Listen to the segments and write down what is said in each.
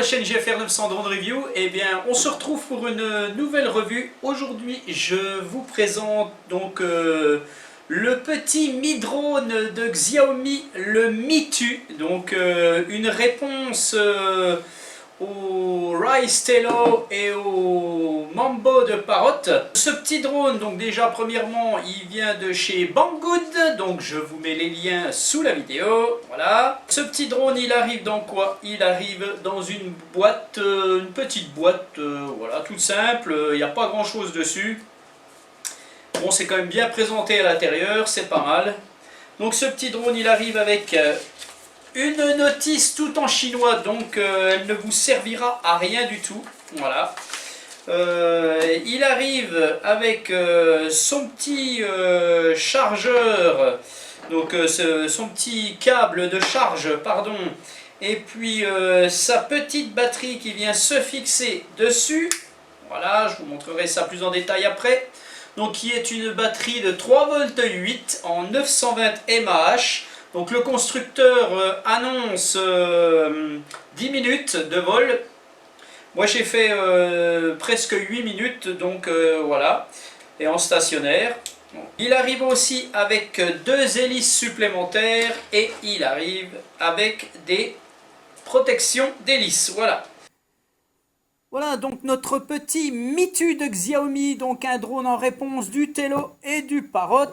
chaîne GFR 900 Drone Review. Eh bien, on se retrouve pour une nouvelle revue. Aujourd'hui, je vous présente donc le petit Mi Drone de Xiaomi, le Mi Tu. Donc, une réponse au Rice Tello et au Mambo de Parrot. Ce petit drone, donc déjà premièrement, il vient de chez Banggood, donc je vous mets les liens sous la vidéo, voilà. Ce petit drone, il arrive dans quoi? Il arrive dans une boîte, une petite boîte, voilà, toute simple, il n'y a pas grand chose dessus. Bon, c'est quand même bien présenté à l'intérieur, c'est pas mal. Donc ce petit drone, il arrive avec une notice tout en chinois, donc elle ne vous servira à rien du tout. Voilà. Il arrive avec son petit chargeur, donc son petit câble de charge, pardon, et puis sa petite batterie qui vient se fixer dessus. Voilà, je vous montrerai ça plus en détail après. Donc qui est une batterie de 3,8 V en 920 mAh. Donc le constructeur annonce 10 minutes de vol. Moi j'ai fait presque 8 minutes, donc voilà, et en stationnaire. Il arrive aussi avec deux hélices supplémentaires et il arrive avec des protections d'hélices, voilà. Voilà donc notre petit Mi Tu de Xiaomi, donc un drone en réponse du Tello et du Parrot.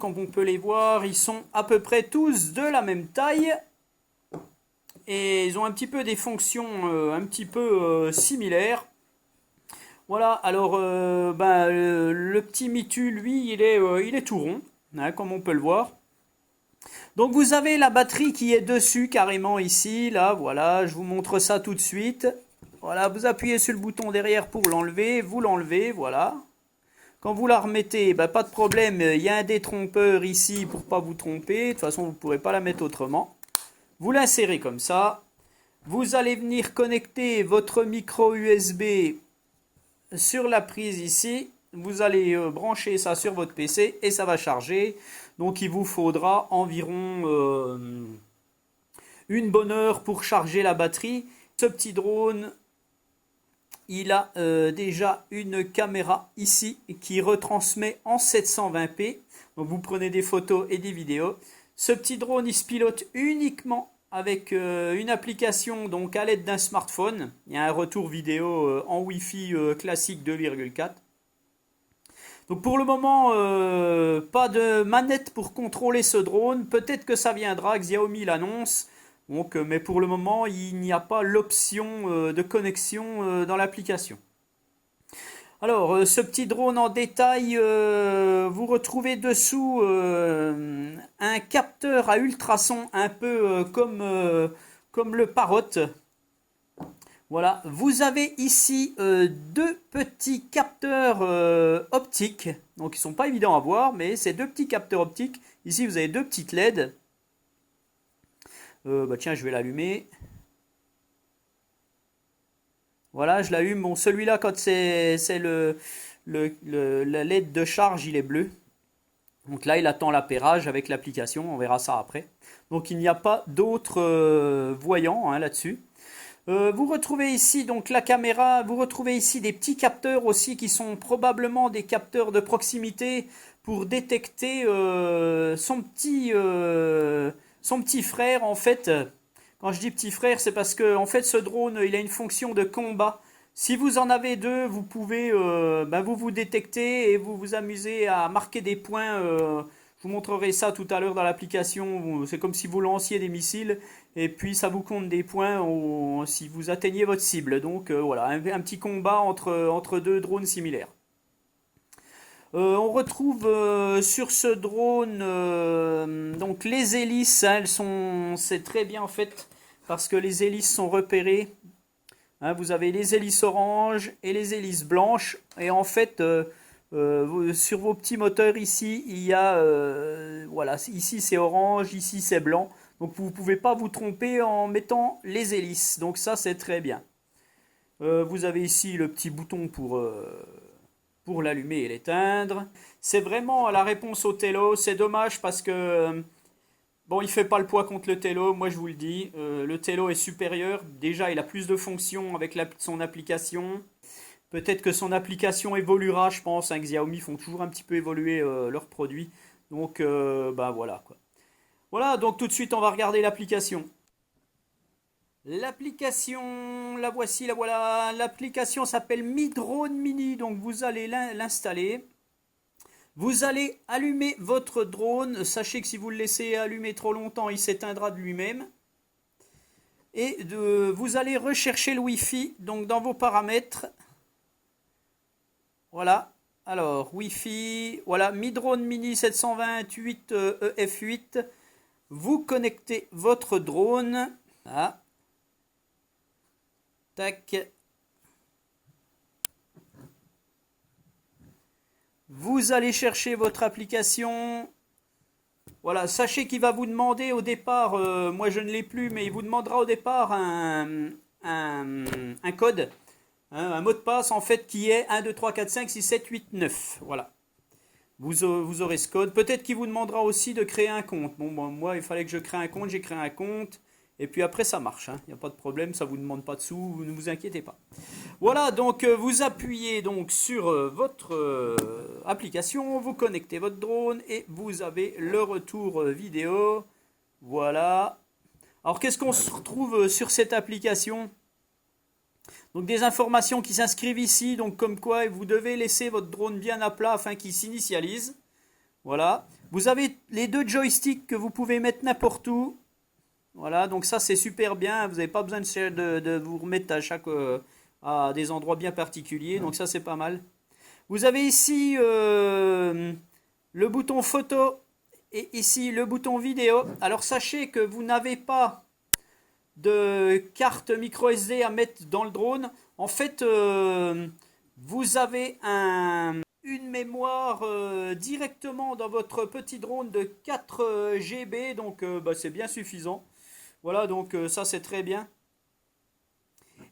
Comme on peut les voir, ils sont à peu près tous de la même taille. Et ils ont un petit peu des fonctions un petit peu similaires. Voilà, alors le petit Mi Tu, lui, il est tout rond, hein, comme on peut le voir. Donc vous avez la batterie qui est dessus carrément ici, là, voilà, je vous montre ça tout de suite. Voilà, vous appuyez sur le bouton derrière pour l'enlever, vous l'enlevez, voilà. Quand vous la remettez, pas de problème, il y a un détrompeur ici pour pas vous tromper, de toute façon vous ne pourrez pas la mettre autrement. Vous l'insérez comme ça, vous allez venir connecter votre micro USB sur la prise ici, vous allez brancher ça sur votre PC et ça va charger. Donc il vous faudra environ une bonne heure pour charger la batterie. Ce petit drone, il a déjà une caméra ici qui retransmet en 720p. Donc vous prenez des photos et des vidéos. Ce petit drone, il se pilote uniquement avec une application, donc à l'aide d'un smartphone. Il y a un retour vidéo en Wi-Fi classique 2,4. Donc pour le moment, pas de manette pour contrôler ce drone. Peut-être que ça viendra, Xiaomi l'annonce. Donc, mais pour le moment, il n'y a pas l'option de connexion dans l'application. Alors, ce petit drone en détail, vous retrouvez dessous un capteur à ultrasons, un peu comme le Parrot. Voilà, vous avez ici deux petits capteurs optiques. Donc, ils ne sont pas évidents à voir, mais c'est deux petits capteurs optiques. Ici, vous avez deux petites LED. Tiens, je vais l'allumer. Voilà, je l'allume. Bon, celui-là, quand c'est la LED de charge, il est bleu. Donc là, il attend l'appairage avec l'application. On verra ça après. Donc, il n'y a pas d'autres voyants là-dessus. Vous retrouvez ici donc la caméra. Vous retrouvez ici des petits capteurs aussi qui sont probablement des capteurs de proximité pour détecter son petit frère en fait. Quand je dis petit frère, c'est parce que en fait ce drone, il a une fonction de combat. Si vous en avez deux, vous pouvez vous détecter et vous vous amusez à marquer des points. Je vous montrerai ça tout à l'heure dans l'application. C'est comme si vous lanciez des missiles et puis ça vous compte des points si vous atteignez votre cible. Donc voilà, un petit combat entre deux drones similaires. On retrouve sur ce drone donc les hélices, hein, c'est très bien en fait parce que les hélices sont repérées. Hein, vous avez les hélices orange et les hélices blanches et en fait sur vos petits moteurs ici il y a voilà, ici c'est orange, ici c'est blanc. Donc vous ne pouvez pas vous tromper en mettant les hélices. Donc ça c'est très bien. Vous avez ici le petit bouton pour l'allumer et l'éteindre. C'est vraiment la réponse au Tello. C'est dommage parce que Bon, il fait pas le poids contre le Tello, moi je vous le dis. Le Tello est supérieur. Déjà, il a plus de fonctions avec son application. Peut-être que son application évoluera, je pense. Hein, Xiaomi font toujours un petit peu évoluer leurs produits. Donc, bah voilà quoi. Voilà, donc tout de suite, on va regarder l'application. L'application, la voici, la voilà. L'application s'appelle Mi Drone Mini. Donc, vous allez l'installer. Vous allez allumer votre drone. Sachez que si vous le laissez allumer trop longtemps, il s'éteindra de lui-même. Et vous allez rechercher le Wi-Fi. Donc, dans vos paramètres, voilà. Alors, Wi-Fi, voilà, Mi Drone Mini 728 EF8. Vous connectez votre drone. Ah, tac. Vous allez chercher votre application. Voilà, sachez qu'il va vous demander au départ, moi je ne l'ai plus, mais il vous demandera au départ un code, hein, un mot de passe en fait qui est 1, 2, 3, 4, 5, 6, 7, 8, 9. Voilà. Vous aurez ce code. Peut-être qu'il vous demandera aussi de créer un compte. Bon, moi, il fallait que je crée un compte, j'ai créé un compte. Et puis après, ça marche. Il n'y a pas de problème, ça ne vous demande pas de sous, ne vous inquiétez pas. Voilà, donc vous appuyez donc sur votre application, vous connectez votre drone et vous avez le retour vidéo. Voilà. Alors, qu'est-ce qu'on se retrouve sur cette application? Donc des informations qui s'inscrivent ici, donc comme quoi vous devez laisser votre drone bien à plat afin qu'il s'initialise. Voilà. Vous avez les deux joysticks que vous pouvez mettre n'importe où. Voilà, donc ça c'est super bien. Vous n'avez pas besoin de vous remettre à des endroits bien particuliers. Donc ça c'est pas mal. Vous avez ici le bouton photo et ici le bouton vidéo. Alors sachez que vous n'avez pas de carte micro SD à mettre dans le drone. En fait, vous avez une mémoire directement dans votre petit drone de 4 GB, donc bah, c'est bien suffisant. Voilà, donc ça c'est très bien.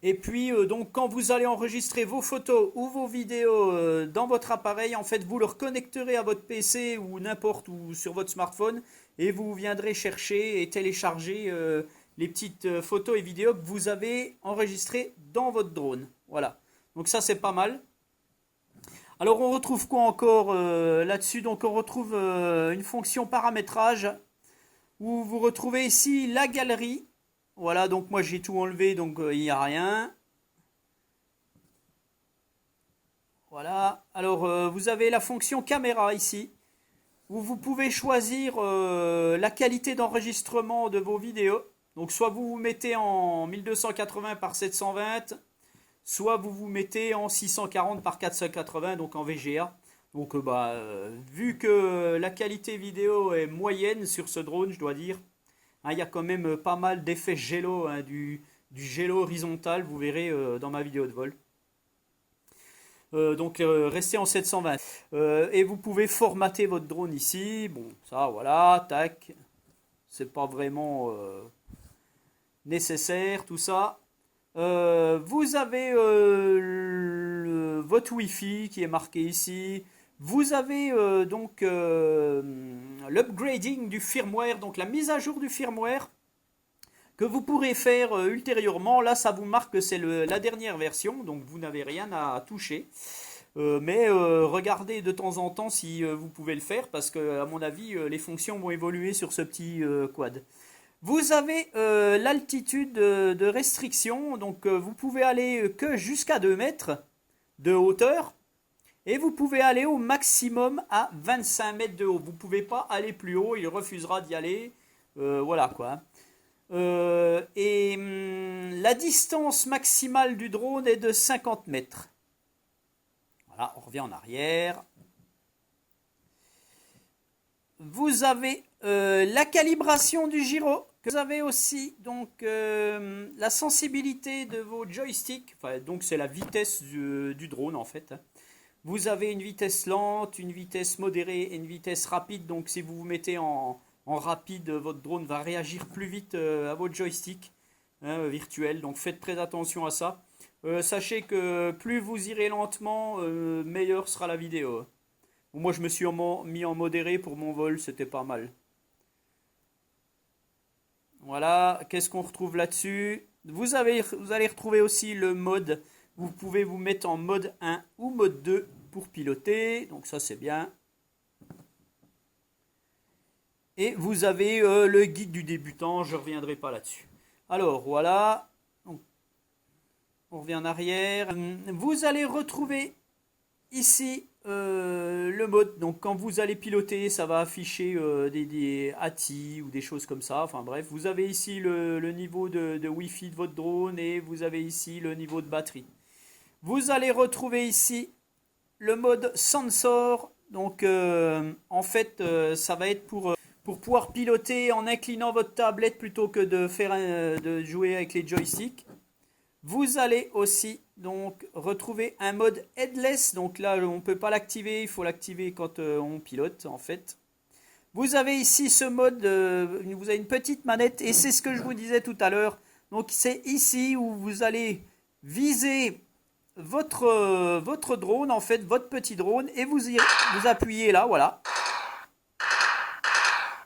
Et puis, donc, quand vous allez enregistrer vos photos ou vos vidéos dans votre appareil, en fait, vous le reconnecterez à votre PC ou n'importe où sur votre smartphone et vous viendrez chercher et télécharger les petites photos et vidéos que vous avez enregistrées dans votre drone. Voilà. Donc ça, c'est pas mal. Alors, on retrouve quoi encore là-dessus? Donc, on retrouve une fonction paramétrage où vous retrouvez ici la galerie. Voilà, donc moi j'ai tout enlevé, donc il n'y a rien. Voilà, alors vous avez la fonction caméra ici, où vous pouvez choisir la qualité d'enregistrement de vos vidéos. Donc soit vous vous mettez en 1280 par 720, soit vous vous mettez en 640 par 480, donc en VGA. Donc vu que la qualité vidéo est moyenne sur ce drone, je dois dire, hein, il y a quand même pas mal d'effets gélo, hein, du gélo horizontal, vous verrez dans ma vidéo de vol. Donc restez en 720. Et vous pouvez formater votre drone ici. Bon, ça voilà, tac. C'est pas vraiment nécessaire tout ça. Vous avez votre Wi-Fi qui est marqué ici. Vous avez donc l'upgrading du firmware, donc la mise à jour du firmware que vous pourrez faire ultérieurement. Là, ça vous marque que c'est la dernière version, donc vous n'avez rien à toucher. Mais regardez de temps en temps si vous pouvez le faire, parce que à mon avis, les fonctions vont évoluer sur ce petit quad. Vous avez l'altitude de restriction, donc vous pouvez aller que jusqu'à 2 mètres de hauteur. Et vous pouvez aller au maximum à 25 mètres de haut. Vous ne pouvez pas aller plus haut, il refusera d'y aller. Voilà quoi. La distance maximale du drone est de 50 mètres. Voilà, on revient en arrière. Vous avez la calibration du gyro. Vous avez aussi donc la sensibilité de vos joysticks. Enfin, donc c'est la vitesse du drone en fait. Vous avez une vitesse lente, une vitesse modérée et une vitesse rapide. Donc si vous vous mettez en rapide, votre drone va réagir plus vite à votre joystick hein, virtuel. Donc faites très attention à ça. Sachez que plus vous irez lentement, meilleure sera la vidéo. Bon, moi je me suis mis en modéré pour mon vol, c'était pas mal. Voilà, qu'est-ce qu'on retrouve là-dessus? Vous allez retrouver aussi le mode. Vous pouvez vous mettre en mode 1 ou mode 2 pour piloter. Donc ça c'est bien. Et vous avez le guide du débutant, je ne reviendrai pas là-dessus. Alors voilà, donc, on revient en arrière. Vous allez retrouver ici le mode. Donc quand vous allez piloter, ça va afficher des ATI ou des choses comme ça. Enfin bref, vous avez ici le niveau de Wi-Fi de votre drone et vous avez ici le niveau de batterie. Vous allez retrouver ici le mode sensor. Donc en fait, ça va être pour pouvoir piloter en inclinant votre tablette plutôt que de jouer avec les joysticks. Vous allez aussi donc retrouver un mode headless. Donc là, on ne peut pas l'activer, il faut l'activer quand on pilote en fait. Vous avez ici ce mode, vous avez une petite manette et c'est ce que je vous disais tout à l'heure. Donc c'est ici où vous allez viser votre drone, en fait, votre petit drone, et vous appuyez là, voilà.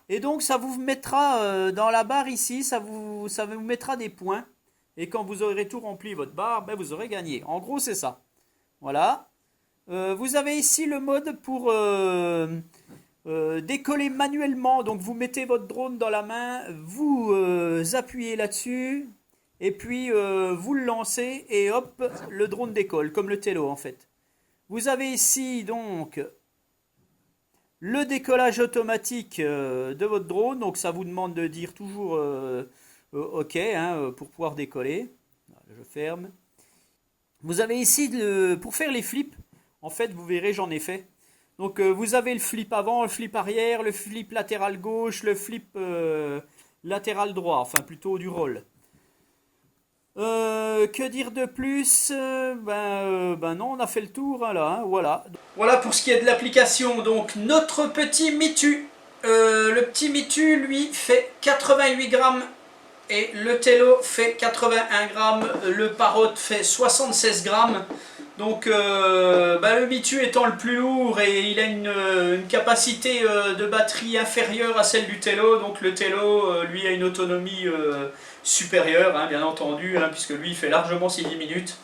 Et donc ça vous mettra dans la barre ici, ça vous mettra des points. Et quand vous aurez tout rempli votre barre, ben vous aurez gagné. En gros c'est ça. Voilà. Vous avez ici le mode pour décoller manuellement. Donc vous mettez votre drone dans la main, vous appuyez là-dessus. Et puis vous le lancez et hop, le drone décolle, comme le Tello en fait. Vous avez ici donc le décollage automatique de votre drone, donc ça vous demande de dire toujours OK hein, pour pouvoir décoller. Je ferme. Vous avez ici pour faire les flips, en fait vous verrez j'en ai fait. Donc vous avez le flip avant, le flip arrière, le flip latéral gauche, le flip latéral droit, enfin plutôt du roll. Que dire de plus? Ben non, on a fait le tour hein, là, hein, voilà. Voilà pour ce qui est de l'application. Donc notre petit Mitu, le petit Mitu lui fait 88 grammes et le Tello fait 81 grammes, le Parrot fait 76 grammes. Donc le Mitu étant le plus lourd et il a une capacité de batterie inférieure à celle du Tello, donc le Tello lui a une autonomie supérieure, hein, bien entendu, hein, puisque lui il fait largement ses 10 minutes.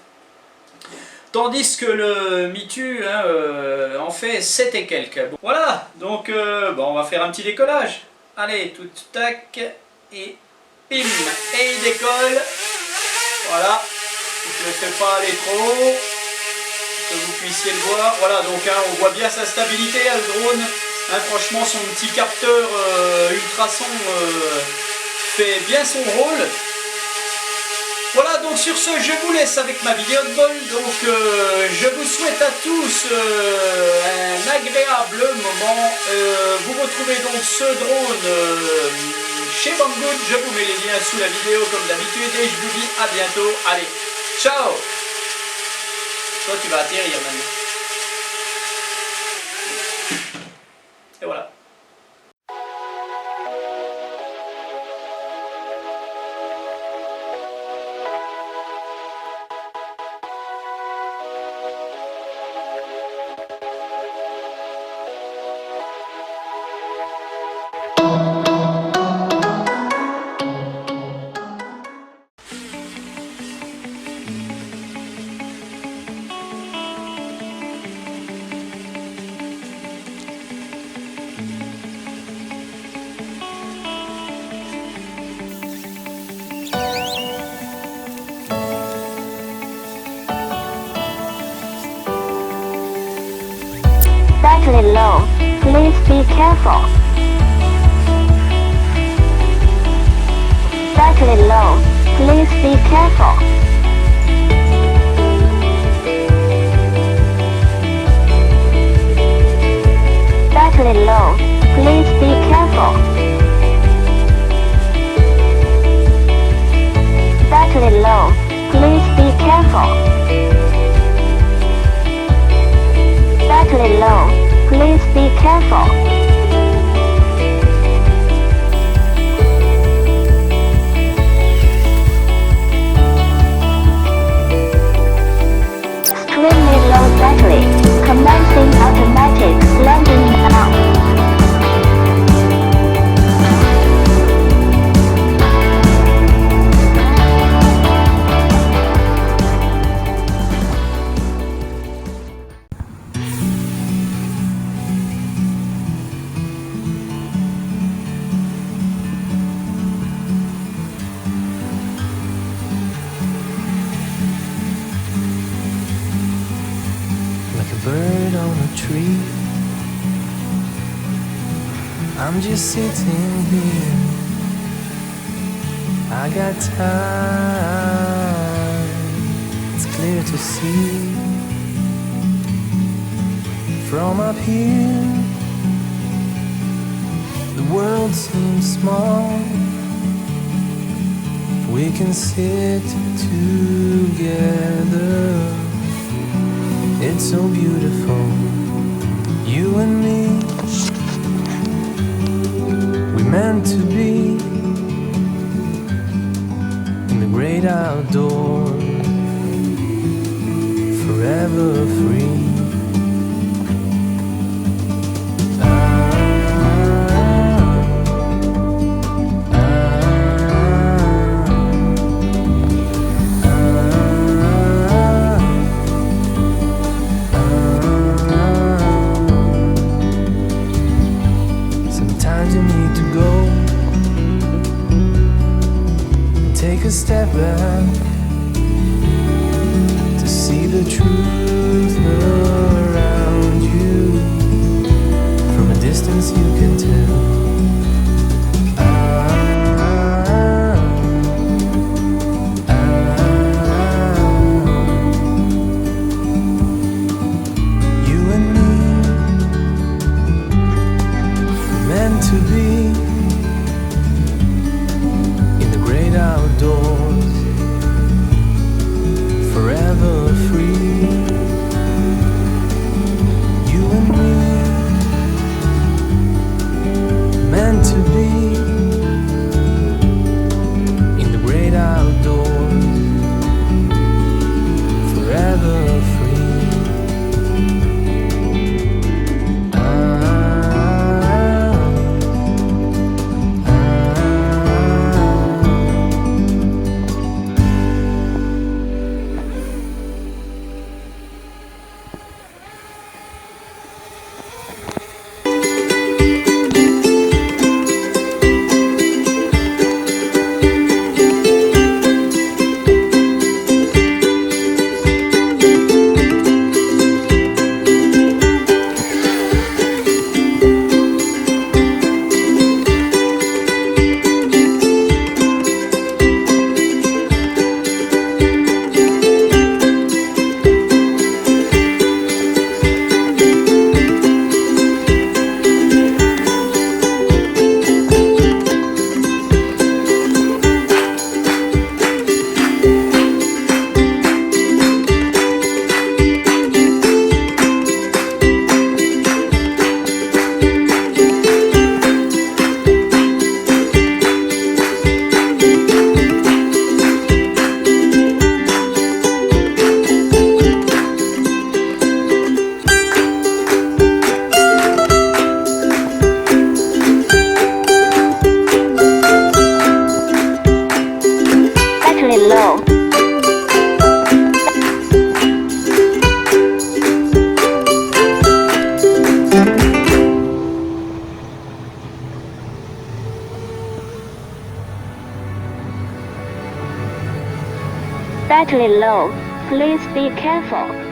Tandis que le Mitu hein, en fait 7 et quelques. Bon, voilà, donc on va faire un petit décollage. Allez, tout tac, et pim, et il décolle. Voilà, je ne fais pas aller trop haut, que vous puissiez le voir. Voilà, donc hein, on voit bien sa stabilité, hein, le drone. Hein, franchement, son petit capteur ultrason fait bien son rôle. Voilà, donc sur ce, je vous laisse avec ma vidéo de vol. Donc je vous souhaite à tous un agréable moment. Vous retrouvez donc ce drone chez Banggood. Je vous mets les liens sous la vidéo comme d'habitude et je vous dis à bientôt. Allez, ciao. Toi tu vas atterrir maintenant. Et voilà. Battery low. Please be careful. Battery low. Please be careful. Battery low. Please be careful. Battery low. Please be careful. Battery low. Please be careful. Extremely low battery. Commencing automatic landing now. bird on a tree. I'm just sitting here. I got time. It's clear to see. From up here, the world seems small. We can sit together. It's so beautiful, you and me. We meant to be in the great outdoors, forever free. Take a step back to see the truth around you. From a distance you can tell. You and me, meant to be outdoors, forever free. You and me, meant to be in the great outdoors, forever free. Low. Battery low. Please be careful.